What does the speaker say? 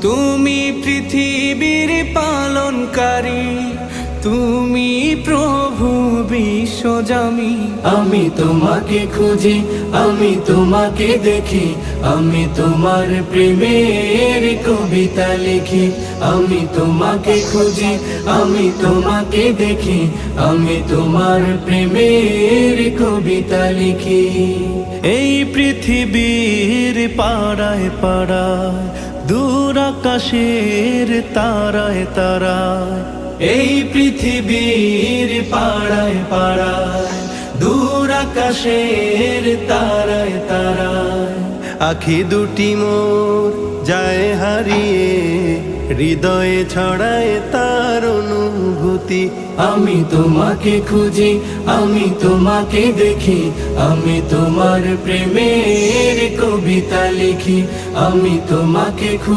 তুমি পৃথিবীর পালনকারী, তুমি প্রভু বিশ্বজামি। আমি তোমাকে খুঁজি, আমি তোমাকে দেখি, আমি তোমার প্রেমের কবিতা লিখি। আমি তোমাকে খুঁজি, আমি তোমাকে দেখি, আমি তোমার প্রেমের কবিতা লিখি। এই পৃথিবীর পাড়ায় পাড়ায়, দূর আকাশের তারায় তারায়, এই পৃথিবীর পাড়ায় পাড়ায়, দূর আকাশের তারায় তারায়, আখি দুটি মোর যায় হারিয়ে, হৃদয়ে ছড়ায় তার অনুভূতি। আমি তোমাকে খুঁজি, আমি তোমাকে দেখি, আমি তোমার প্রেমের কবিতা লিখি। আমি তোমাকে খুঁজি।